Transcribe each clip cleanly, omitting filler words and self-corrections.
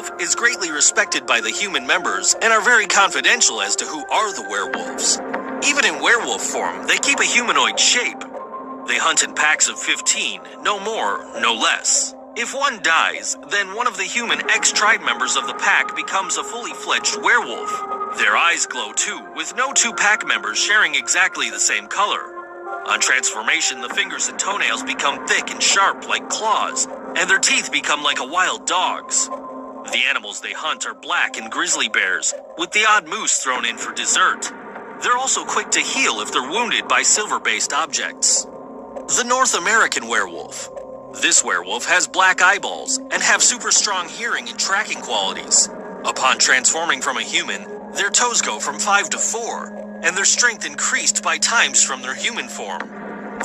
werewolf is greatly respected by the human members and are very confidential as to who are the werewolves. Even in werewolf form, they keep a humanoid shape. They hunt in packs of 15, no more, no less. If one dies, then one of the human ex-tribe members of the pack becomes a fully fledged werewolf. Their eyes glow too, with no two pack members sharing exactly the same color. On transformation, the fingers and toenails become thick and sharp like claws, and their teeth become like a wild dog's. The animals they hunt are black and grizzly bears, with the odd moose thrown in for dessert. They're also quick to heal if they're wounded by silver-based objects. The North American werewolf. This werewolf has black eyeballs and have super strong hearing and tracking qualities. Upon transforming from a human, their toes go from 5 to 4, and their strength increased by times from their human form.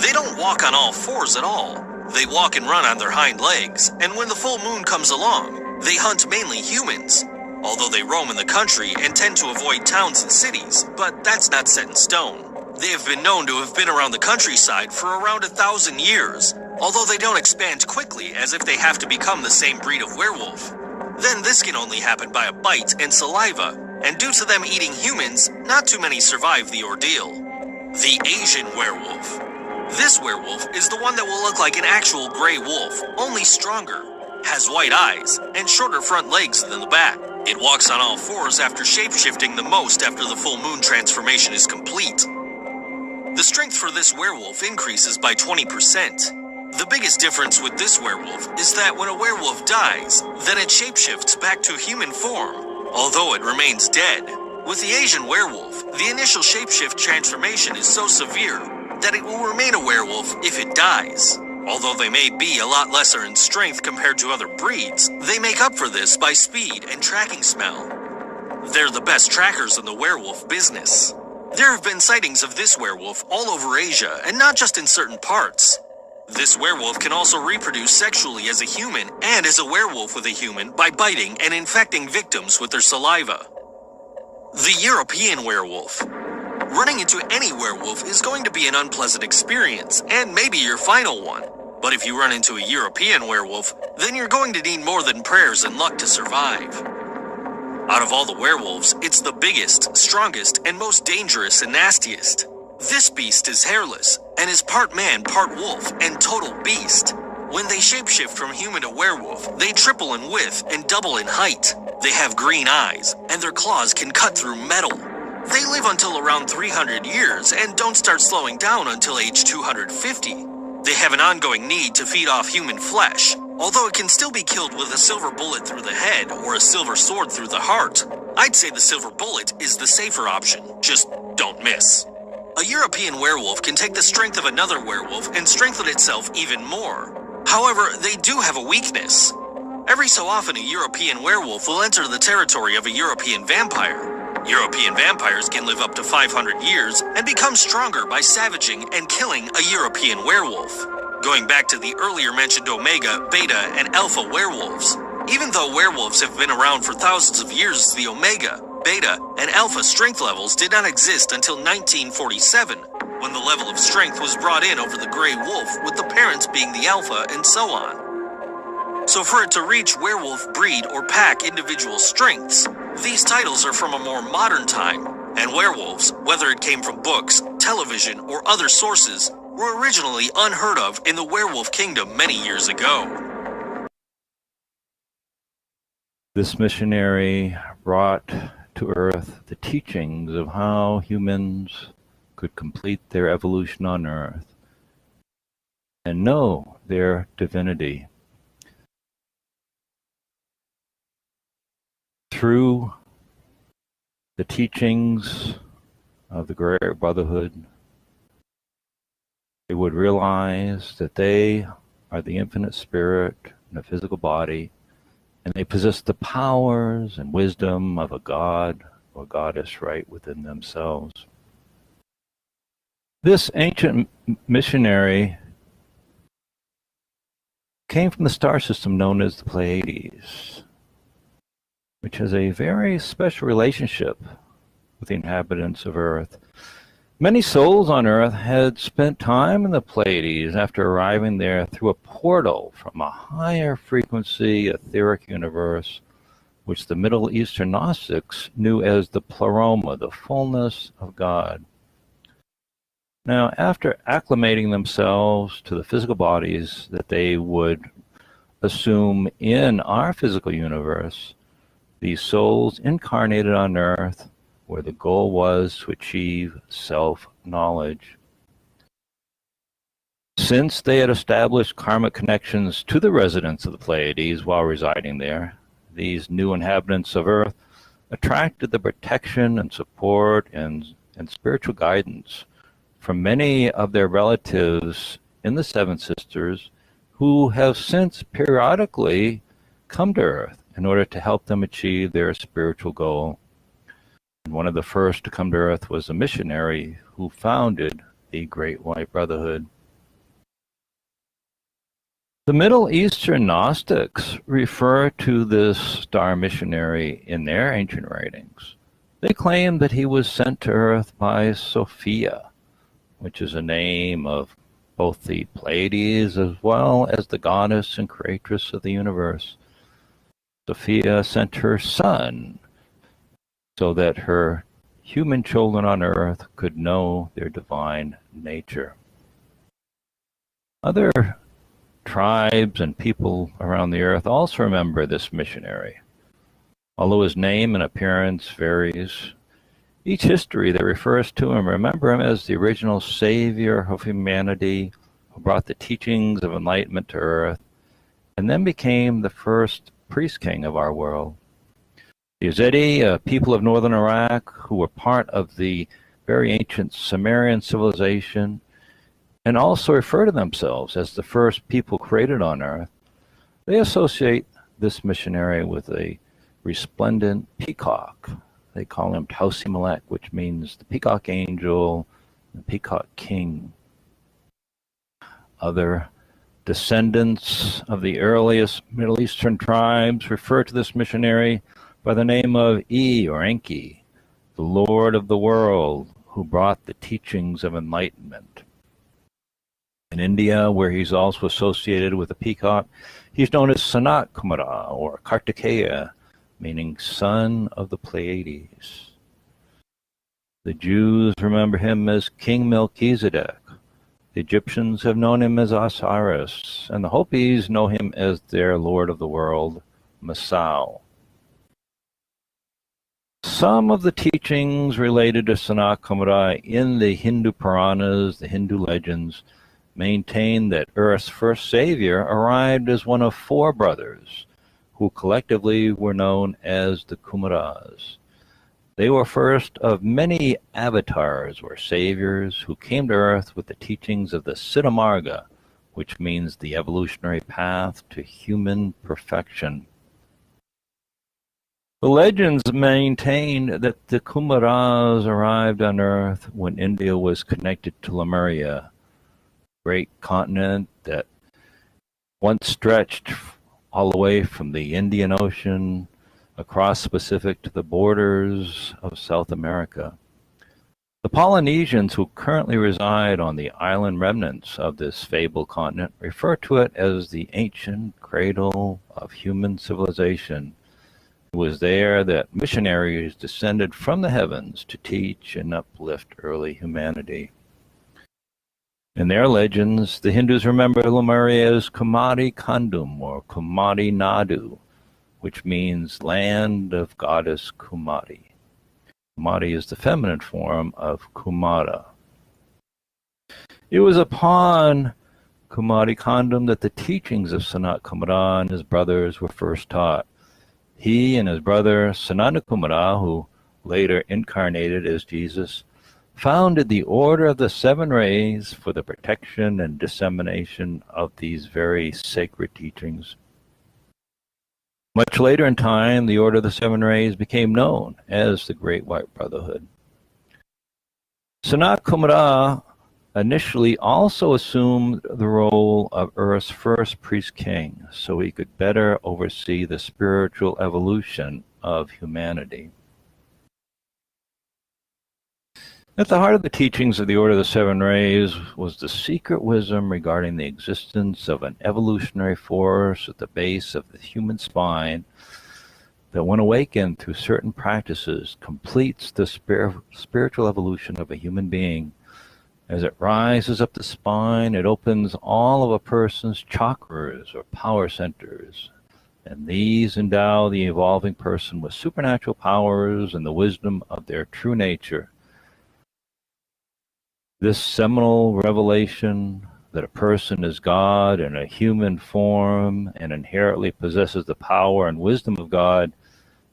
They don't walk on all fours at all. They walk and run on their hind legs, and when the full moon comes along, they hunt mainly humans. Although they roam in the country and tend to avoid towns and cities, but that's not set in stone. They have been known to have been around the countryside for around 1,000 years, although they don't expand quickly as if they have to become the same breed of werewolf. Then this can only happen by a bite and saliva, and due to them eating humans, not too many survive the ordeal. The Asian werewolf. This werewolf is the one that will look like an actual gray wolf, only stronger, has white eyes, and shorter front legs than the back. It walks on all fours after shapeshifting the most after the full moon transformation is complete. The strength for this werewolf increases by 20%. The biggest difference with this werewolf is that when a werewolf dies, then it shapeshifts back to human form, although it remains dead. With the Asian werewolf, the initial shapeshift transformation is so severe that it will remain a werewolf if it dies. Although they may be a lot lesser in strength compared to other breeds, they make up for this by speed and tracking smell. They're the best trackers in the werewolf business. There have been sightings of this werewolf all over Asia, and not just in certain parts. This werewolf can also reproduce sexually as a human and as a werewolf with a human by biting and infecting victims with their saliva. The European werewolf. Running into any werewolf is going to be an unpleasant experience, and maybe your final one. But if you run into a European werewolf, then you're going to need more than prayers and luck to survive. Out of all the werewolves, it's the biggest, strongest, and most dangerous and nastiest. This beast is hairless, and is part man, part wolf, and total beast. When they shapeshift from human to werewolf, they triple in width and double in height. They have green eyes, and their claws can cut through metal. They live until around 300 years, and don't start slowing down until age 250. They have an ongoing need to feed off human flesh, although it can still be killed with a silver bullet through the head or a silver sword through the heart. I'd say the silver bullet is the safer option, just don't miss. A European werewolf can take the strength of another werewolf and strengthen itself even more. However, they do have a weakness. Every so often a European werewolf will enter the territory of a European vampire. European vampires can live up to 500 years and become stronger by savaging and killing a European werewolf. Going back to the earlier mentioned Omega, Beta, and Alpha werewolves. Even though werewolves have been around for thousands of years, the Omega, Beta, and Alpha strength levels did not exist until 1947, when the level of strength was brought in over the gray wolf, with the parents being the Alpha and so on. So for it to reach werewolf breed or pack individual strengths, these titles are from a more modern time, and werewolves, whether it came from books, television, or other sources, were originally unheard of in the werewolf kingdom many years ago. This missionary brought to Earth the teachings of how humans could complete their evolution on Earth and know their divinity. Through the teachings of the Great Brotherhood, they would realize that they are the infinite spirit in a physical body, and they possess the powers and wisdom of a god or goddess right within themselves. This ancient missionary came from the star system known as the Pleiades, which has a very special relationship with the inhabitants of Earth. Many souls on Earth had spent time in the Pleiades after arriving there through a portal from a higher frequency etheric universe which the Middle Eastern Gnostics knew as the pleroma, the fullness of God. Now, after acclimating themselves to the physical bodies that they would assume in our physical universe, these souls incarnated on earth where the goal was to achieve self-knowledge. Since they had established karmic connections to the residents of the Pleiades while residing there, these new inhabitants of Earth attracted the protection and support and spiritual guidance from many of their relatives in the Seven Sisters, who have since periodically come to Earth in order to help them achieve their spiritual goal. And one of the first to come to Earth was a missionary who founded the Great White Brotherhood. The Middle Eastern Gnostics refer to this star missionary in their ancient writings. They claim that he was sent to Earth by Sophia, which is a name of both the Pleiades as well as the goddess and creatress of the universe. Sophia sent her son so that her human children on Earth could know their divine nature. Other tribes and people around the earth also remember this missionary. Although his name and appearance varies, each history that refers to him remember him as the original savior of humanity who brought the teachings of enlightenment to earth and then became the first priest king of our world. The Yazidi, a people of northern Iraq who were part of the very ancient Sumerian civilization, and also refer to themselves as the first people created on earth, they associate this missionary with a resplendent peacock. They call him Tausi Melech, which means the peacock angel, the peacock king. Other descendants of the earliest Middle Eastern tribes refer to this missionary by the name of E or Enki, the Lord of the world, who brought the teachings of enlightenment. In India, where he's also associated with the peacock, he's known as Sanat Kumara or Kartikeya, meaning son of the Pleiades. The Jews remember him as King Melchizedek. The Egyptians have known him as Osiris, and the Hopis know him as their Lord of the world, Masao. Some of the teachings related to Sanat Kumara in the Hindu Puranas, the Hindu legends, maintain that Earth's first savior arrived as one of four brothers, who collectively were known as the Kumaras. They were first of many avatars or saviors who came to Earth with the teachings of the Siddhamarga, which means the evolutionary path to human perfection. The legends maintain that the Kumaras arrived on Earth when India was connected to Lemuria, great continent that once stretched all the way from the Indian Ocean across the Pacific to the borders of South America. The Polynesians who currently reside on the island remnants of this fabled continent refer to it as the ancient cradle of human civilization. It was there that missionaries descended from the heavens to teach and uplift early humanity. In their legends, the Hindus remember Lemuria as Kumari Kandum or Kumari Nadu, which means land of goddess Kumari. Kumari is the feminine form of Kumara. It was upon Kumari Kandum that the teachings of Sanat Kumara and his brothers were first taught. He and his brother Sananda Kumara, who later incarnated as Jesus, founded the Order of the Seven Rays for the protection and dissemination of these very sacred teachings. Much later in time, the Order of the Seven Rays became known as the Great White Brotherhood. Sanat Kumara initially also assumed the role of Earth's first priest king, so he could better oversee the spiritual evolution of humanity. At the heart of the teachings of the Order of the Seven Rays was the secret wisdom regarding the existence of an evolutionary force at the base of the human spine that, when awakened through certain practices, completes the spiritual evolution of a human being. As it rises up the spine, it opens all of a person's chakras or power centers, and these endow the evolving person with supernatural powers and the wisdom of their true nature. This seminal revelation that a person is God in a human form and inherently possesses the power and wisdom of God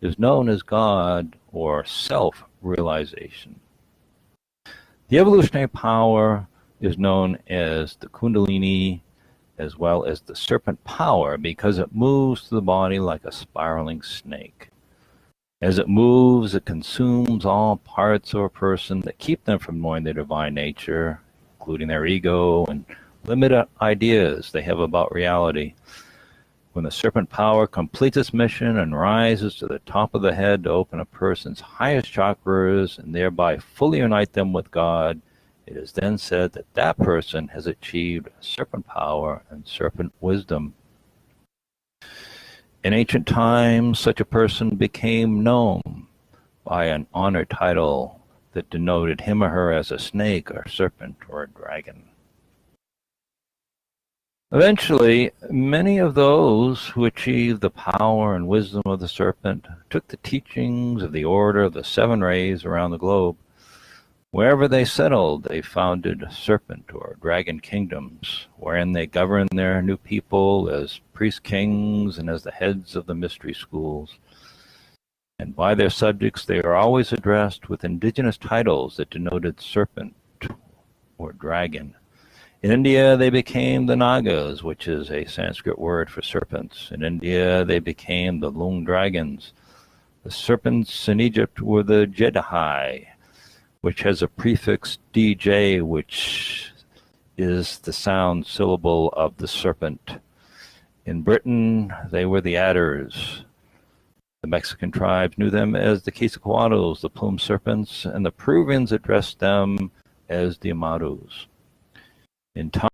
is known as God or self-realization. The evolutionary power is known as the Kundalini, as well as the serpent power, because it moves through the body like a spiraling snake. As it moves, it consumes all parts of a person that keep them from knowing their divine nature, including their ego and limited ideas they have about reality. When the serpent power completes its mission and rises to the top of the head to open a person's highest chakras and thereby fully unite them with God, it is then said that that person has achieved serpent power and serpent wisdom. In ancient times, such a person became known by an honor title that denoted him or her as a snake or serpent or a dragon. Eventually, many of those who achieved the power and wisdom of the serpent took the teachings of the Order of the Seven Rays around the globe. Wherever they settled, they founded serpent or dragon kingdoms, wherein they governed their new people as priest kings and as the heads of the mystery schools. And by their subjects, they are always addressed with indigenous titles that denoted serpent or dragon. In India, they became the Nagas, which is a Sanskrit word for serpents. In India, they became the Lung dragons. The serpents in Egypt were the Jedhi, which has a prefix DJ, which is the sound syllable of the serpent. In Britain, they were the adders. The Mexican tribes knew them as the Quetzalcoatlus, the plumed serpents, and the Peruvians addressed them as the Amatus. In time,